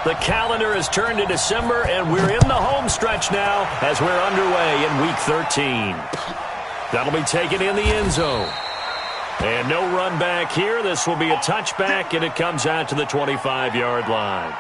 The calendar has turned to December, and we're in the home stretch now as we're underway in Week 13. That'll be taken in the end zone. And no run back here. This will be a touchback, and it comes out to the 25-yard line.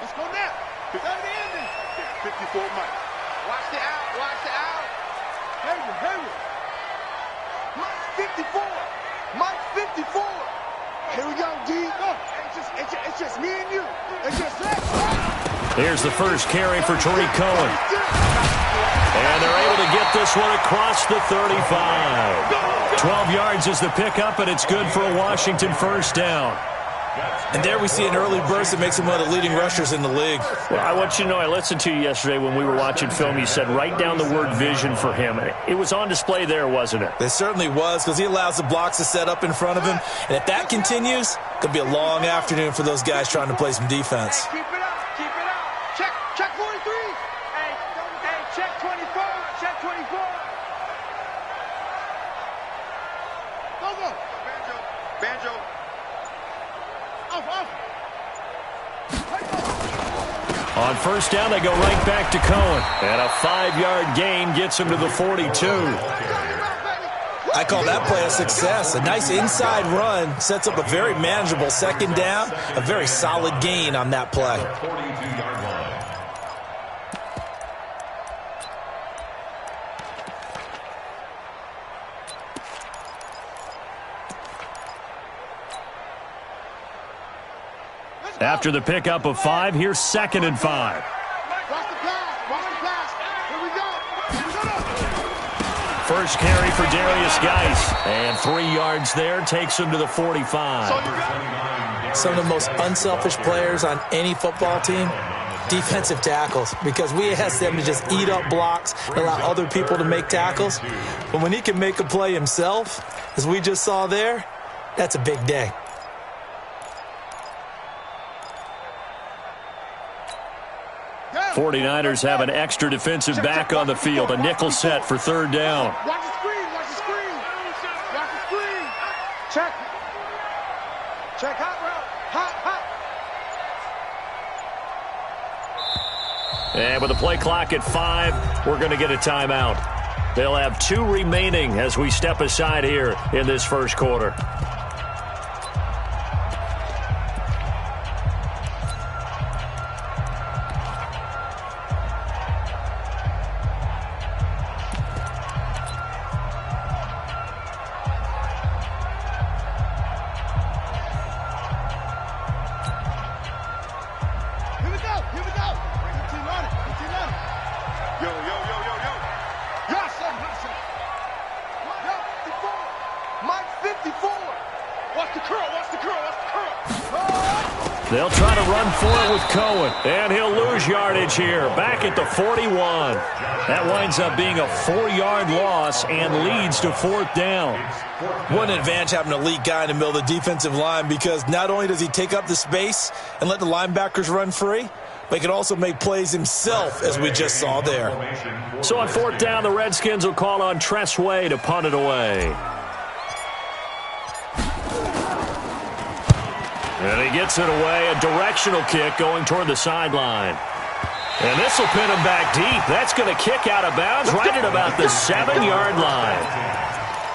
Let's go now. Go to the ending. 54 Mike. Watch the out. Watch the out. Hurry. Mike 54. Mike 54. Here we go, D. Go. It's just me and you. It's just us. Here's the first carry for Tariq Cohen. And they're able to get this one across the 35. 12 yards is the pickup, and it's good for a Washington first down. And there we see an early burst that makes him one of the leading rushers in the league. Well, I want you to know, I listened to you yesterday when we were watching film. You said write down the word vision for him. It was on display there, wasn't it? It certainly was, because he allows the blocks to set up in front of him. And if that continues, it could be a long afternoon for those guys trying to play some defense. Keep it up. Check 43. Hey, check 24. Check 24. Go. Banjo. On first down, they go right back to Cohen. And a 5-yard gain gets him to the 42. I call that play a success. A nice inside run sets up a very manageable second down. A very solid gain on that play. After the pickup of 5, here's 2nd and 5. Watch the pass. Here we go. First carry for Darius Geis. And 3 yards there takes him to the 45. Some of the most unselfish players on any football team, defensive tackles, because we ask them to just eat up blocks and allow other people to make tackles. But when he can make a play himself, as we just saw there, that's a big day. '49ers have an extra defensive back on the field. A nickel set for 3rd down. Watch the screen. Check hot route. Hot. And with the play clock at 5, we're going to get a timeout. They'll have 2 remaining as we step aside here in this first quarter. They'll try to run for it with Cohen, and he'll lose yardage here, back at the 41. That winds up being a 4-yard loss and leads to 4th down. What an advantage having an elite guy in the middle of the defensive line, because not only does he take up the space and let the linebackers run free, but he can also make plays himself, as we just saw there. So on 4th down, the Redskins will call on Tress Way to punt it away. And he gets it away, a directional kick going toward the sideline. And this will pin him back deep. That's going to kick out of bounds right at about the 7-yard line.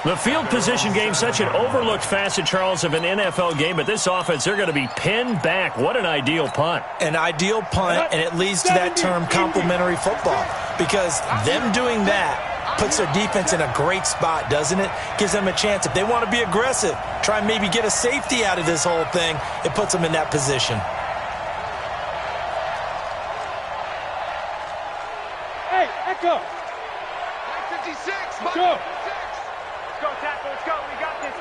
The field position game, such an overlooked facet, Charles, of an NFL game. But this offense, they're going to be pinned back. What an ideal punt. An ideal punt, and it leads to that term complementary football. Because them doing that puts their defense in a great spot, doesn't it? Gives them a chance. If they want to be aggressive, try and maybe get a safety out of this whole thing, it puts them in that position. Hey, echo. 56. Let's go. Let's go, tackle. Let's go. We got this.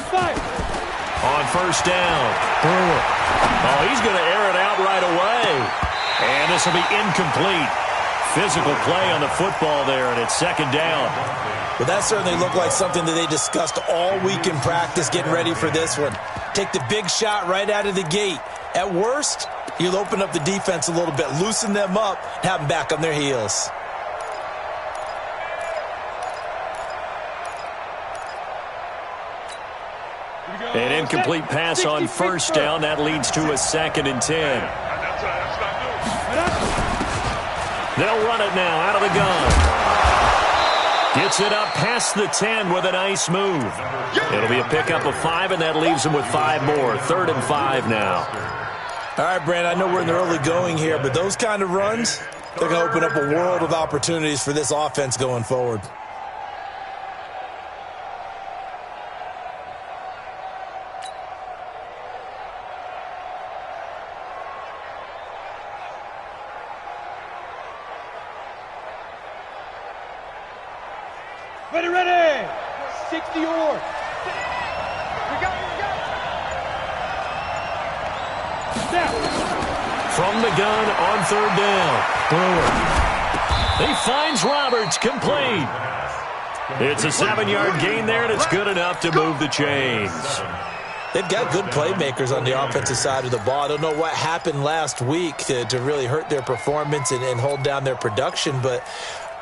Fight. On first down, Brewer. Oh, he's going to air it out right away. this will be incomplete. Physical play on the football there, and it's second down. Well, that certainly looked like something that they discussed all week in practice getting ready for this one. Take the big shot right out of the gate. At worst, you'll open up the defense a little bit, loosen them up, have them back on their heels. An incomplete pass on first down. That leads to a 2nd and 10. They'll run it now out of the gun. Gets it up past the 10 with a nice move. It'll be a pickup of 5, and that leaves them with 5 more. 3rd and 5 now. All right, Brand, I know we're in the early going here, but those kind of runs, they're going to open up a world of opportunities for this offense going forward. Ready. 60 yards. We go. From the gun on 3rd down. Brewer. He finds Roberts, complete. It's a 7-yard gain there, and it's good enough to move the chains. They've got good playmakers on the offensive side of the ball. I don't know what happened last week to really hurt their performance and hold down their production, but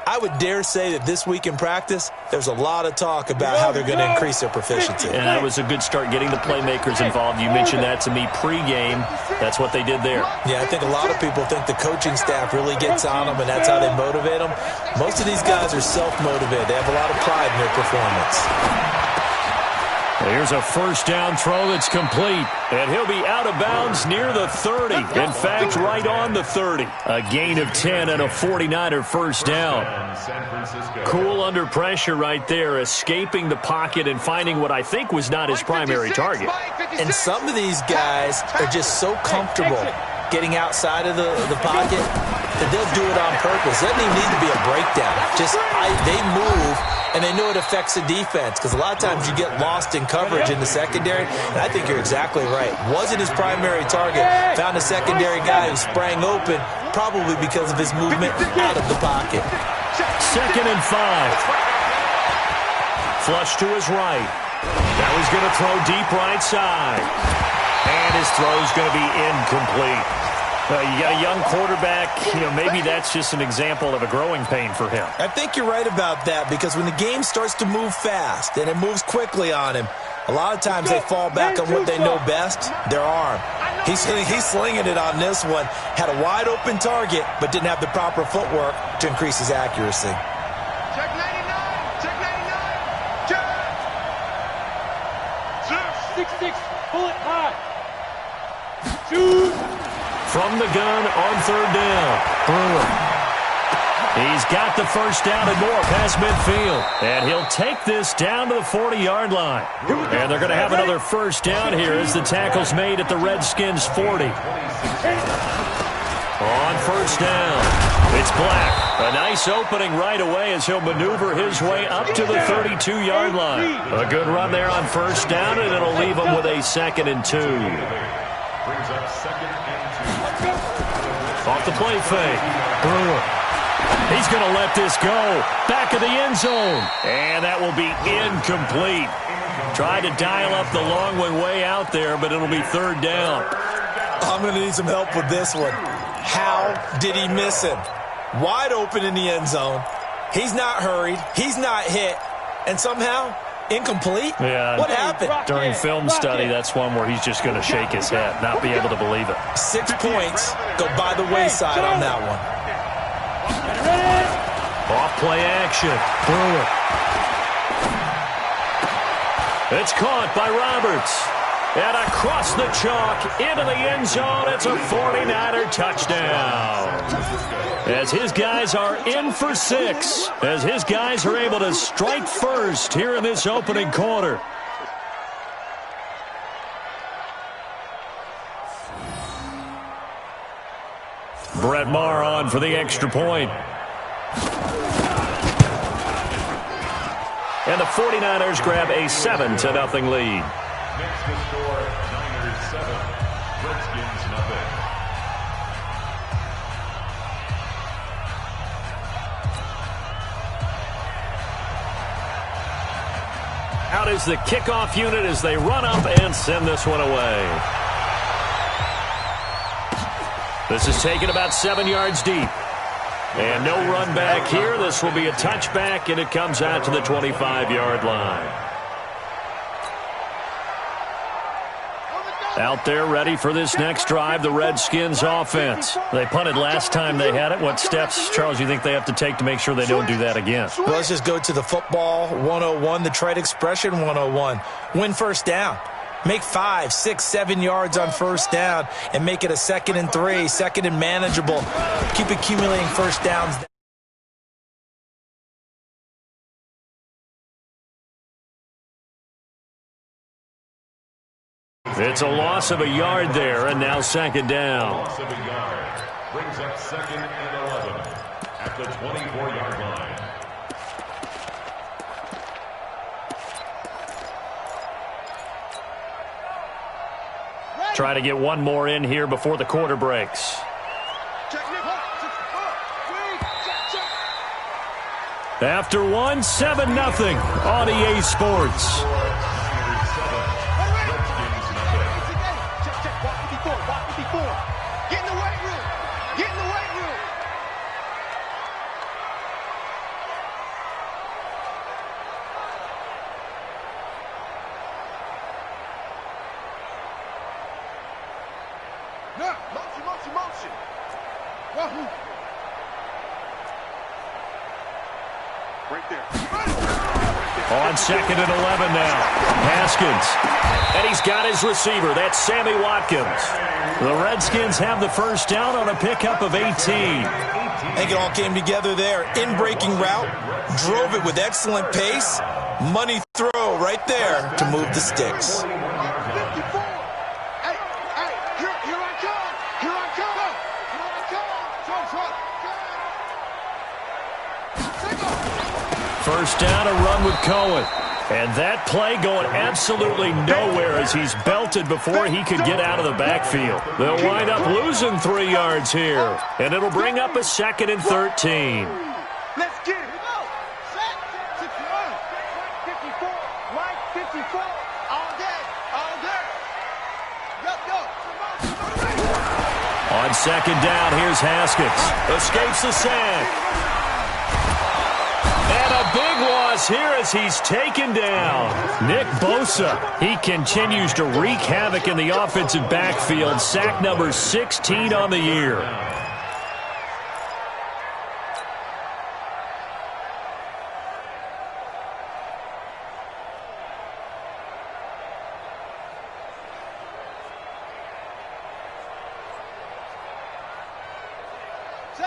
I would dare say that this week in practice, there's a lot of talk about how they're going to increase their proficiency. And that was a good start, getting the playmakers involved. You mentioned that to me pregame. That's what they did there. Yeah, I think a lot of people think the coaching staff really gets on them, and that's how they motivate them. Most of these guys are self-motivated. They have a lot of pride in their performance. Here's a first down throw that's complete, and he'll be out of bounds near the 30. In fact, right on the 30. A gain of 10 and a 49er first down. Cool under pressure right there, escaping the pocket and finding what I think was not his primary target. And some of these guys are just so comfortable getting outside of the pocket that they'll do it on purpose. It doesn't even need to be a breakdown. They move, and they know it affects the defense, because a lot of times you get lost in coverage in the secondary, and I think you're exactly right. Wasn't his primary target. Found a secondary guy who sprang open, probably because of his movement out of the pocket. 2nd and 5. Flush to his right. Now he's going to throw deep right side. And his throw's going to be incomplete. You got a young quarterback, maybe that's just an example of a growing pain for him. I think you're right about that, because when the game starts to move fast and it moves quickly on him, a lot of times they fall back on what they know best, their arm. He's slinging it on this one. Had a wide open target, but didn't have the proper footwork to increase his accuracy. Check 99. Check 99. 6-6. Pull it high. Shoot. From the gun on 3rd down. Brewer. He's got the first down and more past midfield. And he'll take this down to the 40-yard line. And they're going to have another first down here as the tackle's made at the Redskins 40. On first down, it's Black. A nice opening right away as he'll maneuver his way up to the 32-yard line. A good run there on first down, and it'll leave him with a 2nd and 2. Off the play fake. Brewer. He's going to let this go. Back of the end zone. And that will be incomplete. Tried to dial up the long one way out there, but it'll be 3rd down. I'm going to need some help with this one. How did he miss him? Wide open in the end zone. He's not hurried. He's not hit. And somehow, incomplete? Yeah. What happened? During film study, that's one where he's just going to shake his head, not be able to believe it. 6 points go by the wayside on that one. Off play action. Brewer. It's caught by Roberts. And across the chalk into the end zone. It's a 49er touchdown. As his guys are in for 6. As his guys are able to strike first here in this opening quarter. Brett Maher on for the extra point. And the 49ers grab a 7-0 lead. Next to score, Niners 7, Redskins 0. out as the kickoff unit as they run up and send this one away. This is taken about 7 yards deep. And no run back here. This will be a touchback, and it comes out to the 25-yard line. Out there ready for this next drive, the Redskins offense. They punted last time they had it. What steps, Charles, you think they have to take to make sure they don't do that again? Well, let's just go to the football 101, the trade expression 101. Win first down. Make 5, 6, 7 yards on first down and make it a 2nd and 3, 2nd and manageable. Keep accumulating first downs. It's a loss of a yard there, and now 2nd down. Loss of a yard brings up 2nd and 11 at the 24-yard line. Try to get one more in here before the quarter breaks. After one, 7-0 on EA Sports. Get in the weight room. Get in the weight room. No, motion. Wahoo. Right there. On 2nd and 11 now. Haskins. And he's got his receiver. That's Sammy Watkins. The Redskins have the first down on a pickup of 18. I think it all came together there. In-breaking route. Drove it with excellent pace. Money throw right there to move the sticks. 54. Hey, here I come. Here I come. First down, a run with Cohen. And that play going absolutely nowhere as he's belted before he could get out of the backfield. They'll wind up losing 3 yards here. And it'll bring up a 2nd and 13. Let's get it. Set. 61. 54. Mike 54. All day. Go. On 2nd down, here's Haskins. Escapes the sack. And a big loss here as he's taken down. Nick Bosa, he continues to wreak havoc in the offensive backfield. Sack number 16 on the year.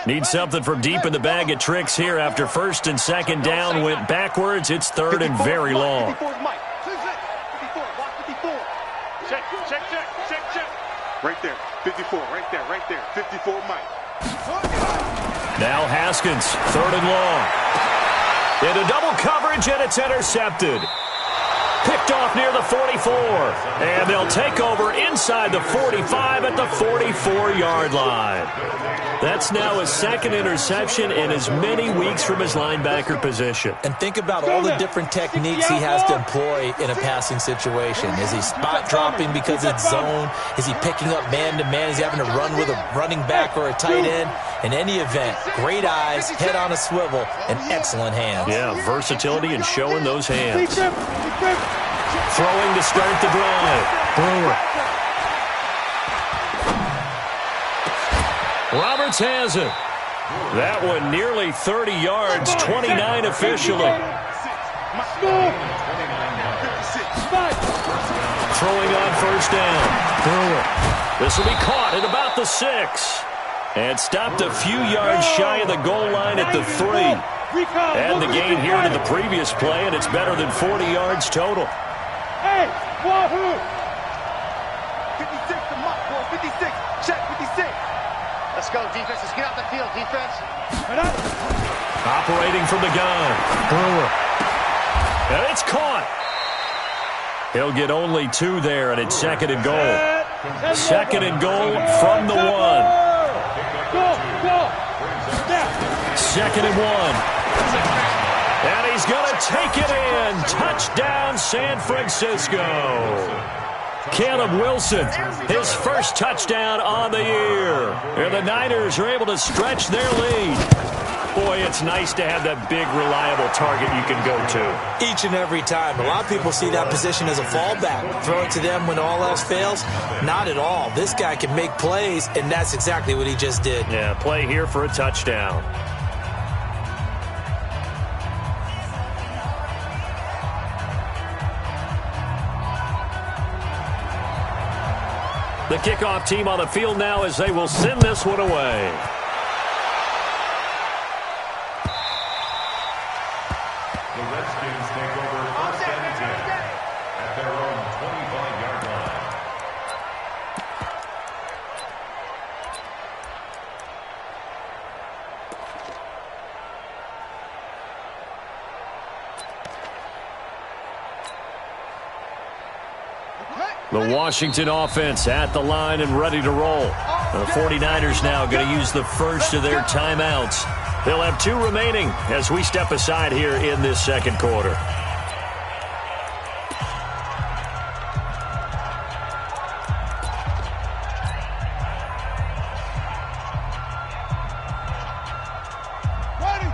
Need something from deep in the bag of tricks here after 1st and 2nd down went backwards. It's 3rd and very long. 54. Check. Right there. 54. Right there. 54, Mike. Now Haskins, 3rd and long. Into double coverage, and it's intercepted. Picked off near the 44. And they'll take over inside the 45 at the 44-yard line. That's now his 2nd interception in as many weeks from his linebacker position. And think about all the different techniques he has to employ in a passing situation. Is he spot dropping because it's zone? Is he picking up man-to-man? Is he having to run with a running back or a tight end? In any event, great eyes, head on a swivel, and excellent hands. Yeah, versatility and showing those hands. Throwing to start the drive. Brewer. Roberts has it. That one nearly 30 yards, 29 officially. Throwing on first down. Brewer. This will be caught at about the 6. And stopped a few yards shy of the goal line at the 3. And the gain here to the previous play, and it's better than 40 yards total. Hey, wahoo! 56 to Mike, 56. Check 56. Let's go, defense. Let's get out the field, defense. Operating from the gun. Brewer. And it's caught. He'll get only 2 there, and it's 2nd and goal. 2nd and goal from the 1. Go. 2nd and 1. And he's going to take it in. Touchdown, San Francisco. Caleb Wilson, his first touchdown on the year. And the Niners are able to stretch their lead. Boy, it's nice to have that big, reliable target you can go to. Each and every time. A lot of people see that position as a fallback. Throw it to them when all else fails. Not at all. This guy can make plays, and that's exactly what he just did. Yeah, play here for a touchdown. The kickoff team on the field now as they will send this one away. The Redskins take over first and 10 at their own 25-yard line. The Washington offense at the line and ready to roll. The 49ers now going to use the first of their timeouts. They'll have 2 remaining as we step aside here in this second quarter.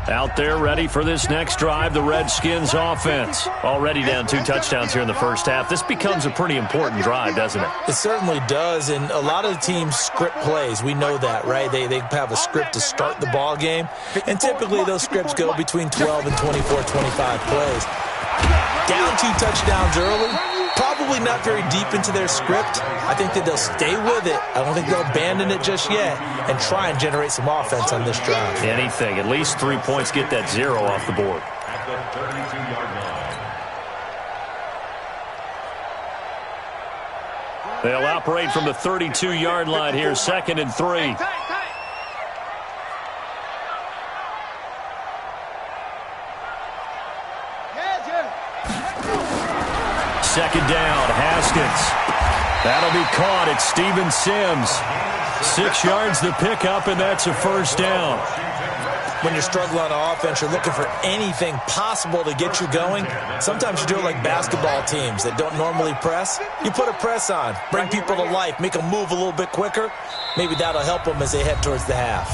Out there ready for this next drive, the Redskins offense. Already down 2 touchdowns here in the first half. This becomes a pretty important drive, doesn't it? It certainly does, and a lot of the teams script plays. We know that, right? They have a script to start the ball game, and typically those scripts go between 12 and 24, 25 plays. Down 2 touchdowns early, probably not very deep into their script. I think that they'll stay with it. I don't think they'll abandon it just yet and try and generate some offense on this drive. Anything. At least 3 points, get that 0 off the board. At the 32-yard line. They'll operate from the 32-yard line here, 2nd and 3. Second down, Haskins. That'll be caught at Steven Sims. 6 yards the pickup, and that's a first down. When you're struggling on offense, you're looking for anything possible to get you going. Sometimes you do it like basketball teams that don't normally press. You put a press on, bring people to life, make them move a little bit quicker. Maybe that'll help them as they head towards the half.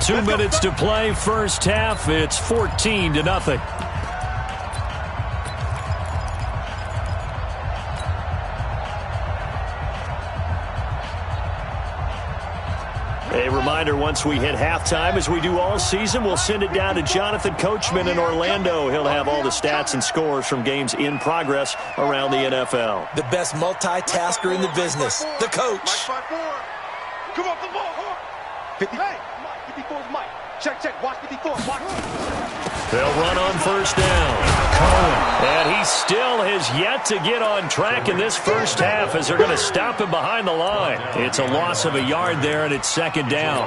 2 minutes to play, first half. It's 14-0. A reminder, once we hit halftime, as we do all season, we'll send it down to Jonathan Coachman in Orlando. He'll have all the stats and scores from games in progress around the NFL. The best multitasker in the business, the coach. Come off the ball. 50. Hey, Mike, 54's Mike. Check. Watch 54. Watch. They'll run on first down. Cohen. And he still has yet to get on track in this first half as they're going to stop him behind the line. It's a loss of a yard there, and it's second down.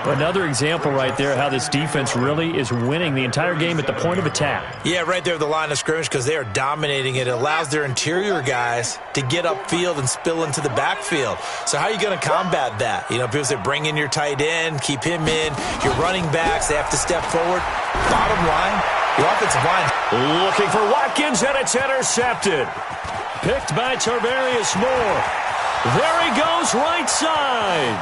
Another example right there how this defense really is winning the entire game at the point of attack. Yeah, right there at the line of scrimmage because they are dominating it. It allows their interior guys to get upfield and spill into the backfield. So how are you going to combat that? You know, people say bring in your tight end, keep him in. Your running backs, they have to step forward. Bottom line, the offensive line. Looking for Watkins, and it's intercepted. Picked by Tarvarius Moore. There he goes, right side.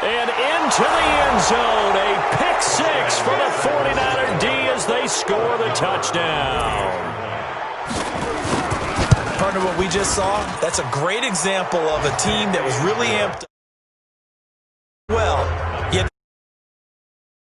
And into the end zone. A pick 6 for the 49er D as they score the touchdown. Partner, what we just saw, that's a great example of a team that was really amped up well